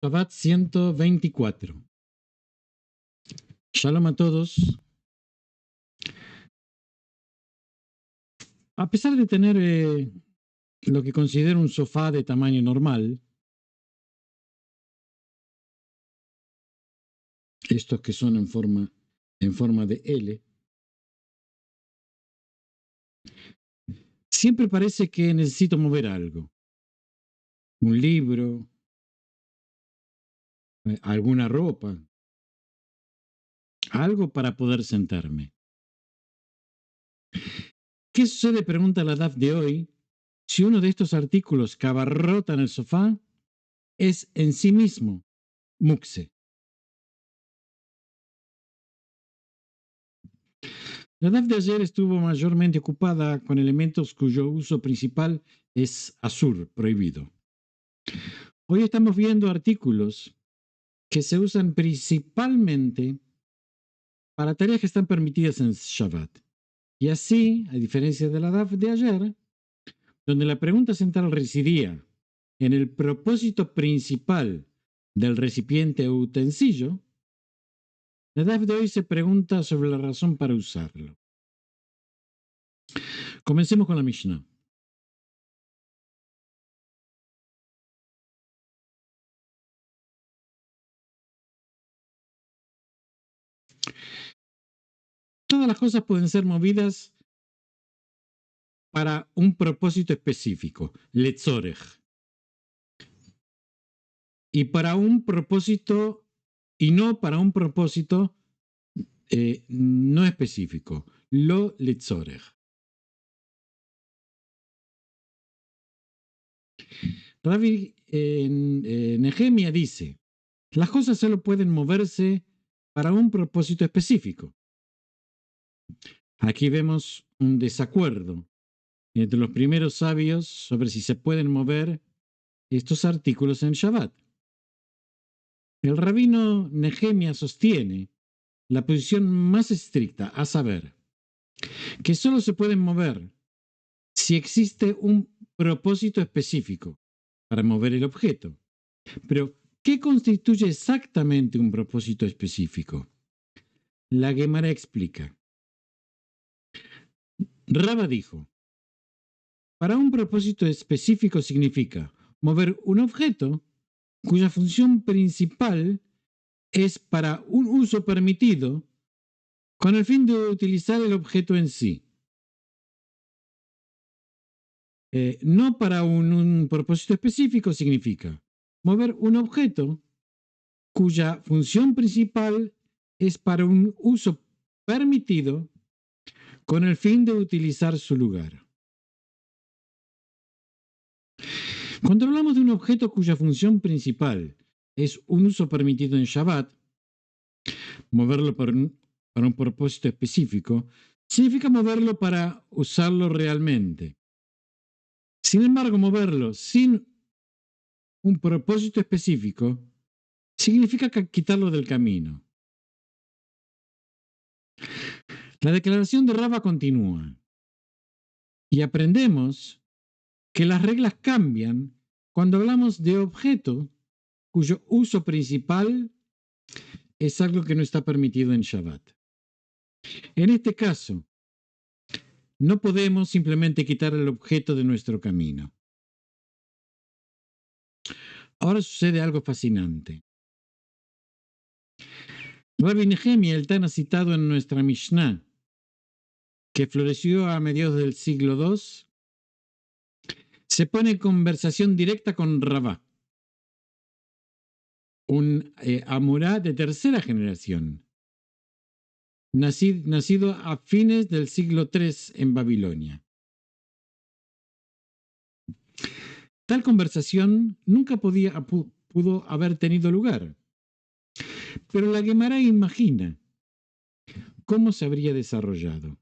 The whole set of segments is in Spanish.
Shabbat 124. Shalom a todos. A pesar de tener lo que considero un sofá de tamaño normal, estos que son en forma de L, siempre parece que necesito mover algo. Un libro, alguna ropa, algo para poder sentarme. ¿Qué sucede? Pregunta la DAF de hoy. Si uno de estos artículos que abarrotan el sofá es en sí mismo mukse. La DAF de ayer estuvo mayormente ocupada con elementos cuyo uso principal es asur, prohibido. Hoy estamos viendo artículos que se usan principalmente para tareas que están permitidas en Shabbat. Y así, a diferencia de la DAF de ayer, donde la pregunta central residía en el propósito principal del recipiente o utensilio, la DAF de hoy se pregunta sobre la razón para usarlo. Comencemos con la Mishnah. Todas las cosas pueden ser movidas para un propósito específico, letzorech. Y para un propósito, y no para un propósito no específico, lo letzorech. Rabbi Nehemia dice, las cosas solo pueden moverse para un propósito específico. Aquí vemos un desacuerdo entre los primeros sabios sobre si se pueden mover estos artículos en Shabbat. El rabino Nehemia sostiene la posición más estricta, a saber, que solo se pueden mover si existe un propósito específico para mover el objeto. Pero, ¿qué constituye exactamente un propósito específico? La Gemara explica. Raba dijo, para un propósito específico significa mover un objeto cuya función principal es para un uso permitido con el fin de utilizar el objeto en sí. No para un propósito específico significa mover un objeto cuya función principal es para un uso permitido con el fin de utilizar su lugar. Cuando hablamos de un objeto cuya función principal es un uso permitido en Shabbat, moverlo para un propósito específico significa moverlo para usarlo realmente. Sin embargo, moverlo sin un propósito específico significa quitarlo del camino. La declaración de Raba continúa y aprendemos que las reglas cambian cuando hablamos de objeto cuyo uso principal es algo que no está permitido en Shabbat. En este caso, no podemos simplemente quitar el objeto de nuestro camino. Ahora sucede algo fascinante. Rabbi Nehemia, el Tana citado en nuestra Mishnah, que floreció a mediados del siglo II, se pone en conversación directa con Rabá, un Amorá de tercera generación, nacido a fines del siglo III en Babilonia. Tal conversación nunca pudo haber tenido lugar, pero la Gemara imagina cómo se habría desarrollado.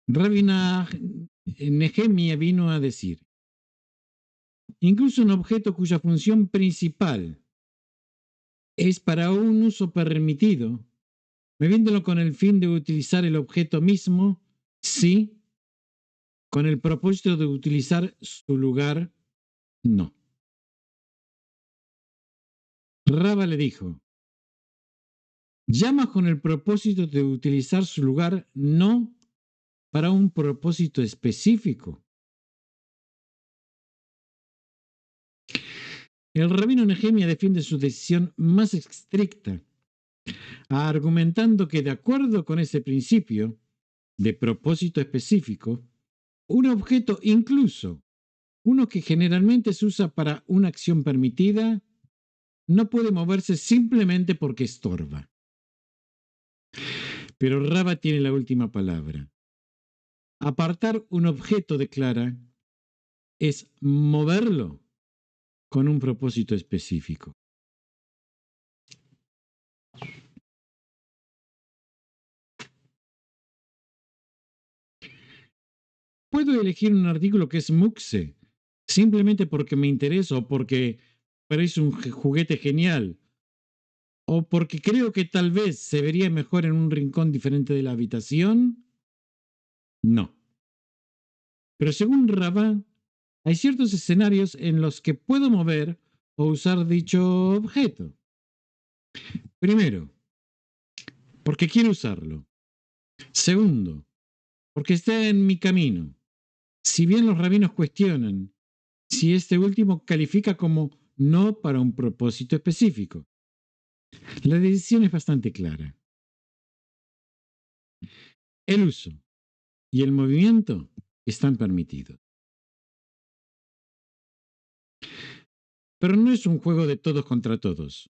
Rabbi Nehemia vino a decir, incluso un objeto cuya función principal es para un uso permitido, moviéndolo con el fin de utilizar el objeto mismo, sí, con el propósito de utilizar su lugar, no. Raba le dijo, llama con el propósito de utilizar su lugar no para un propósito específico. El rabino Nehemia defiende su decisión más estricta, argumentando que de acuerdo con ese principio de propósito específico, un objeto, incluso uno que generalmente se usa para una acción permitida, no puede moverse simplemente porque estorba. Pero Raba tiene la última palabra. Apartar un objeto, declara, es moverlo con un propósito específico. Puedo elegir un artículo que es muxe, simplemente porque me interesa o porque parece un juguete genial, o porque creo que tal vez se vería mejor en un rincón diferente de la habitación. No. Pero según Rabá, hay ciertos escenarios en los que puedo mover o usar dicho objeto. Primero, porque quiero usarlo. Segundo, porque está en mi camino. Si bien los rabinos cuestionan si este último califica como no para un propósito específico, la decisión es bastante clara. El uso y el movimiento están permitidos. Pero no es un juego de todos contra todos.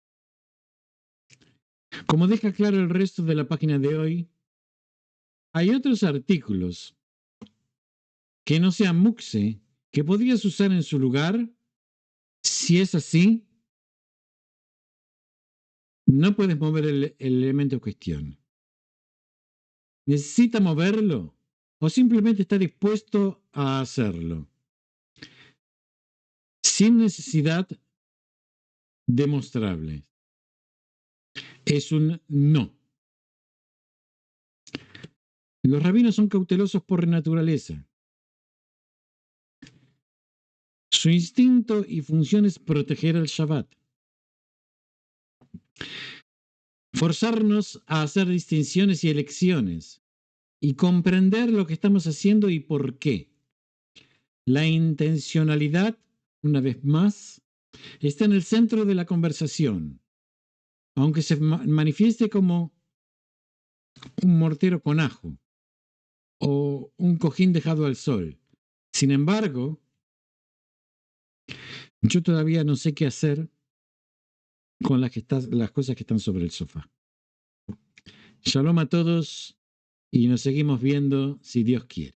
Como deja claro el resto de la página de hoy, hay otros artículos que no sean muxe que podrías usar en su lugar. Si es así, no puedes mover el elemento en cuestión. ¿Necesita moverlo o simplemente está dispuesto a hacerlo? Sin necesidad demostrable. Es un no. Los rabinos son cautelosos por naturaleza. Su instinto y función es proteger el Shabbat. Forzarnos a hacer distinciones y elecciones y comprender lo que estamos haciendo y por qué. La intencionalidad, una vez más, está en el centro de la conversación, aunque se manifieste como un mortero con ajo o un cojín dejado al sol. Sin embargo, yo todavía no sé qué hacer con las cosas que están sobre el sofá. Shalom a todos y nos seguimos viendo si Dios quiere.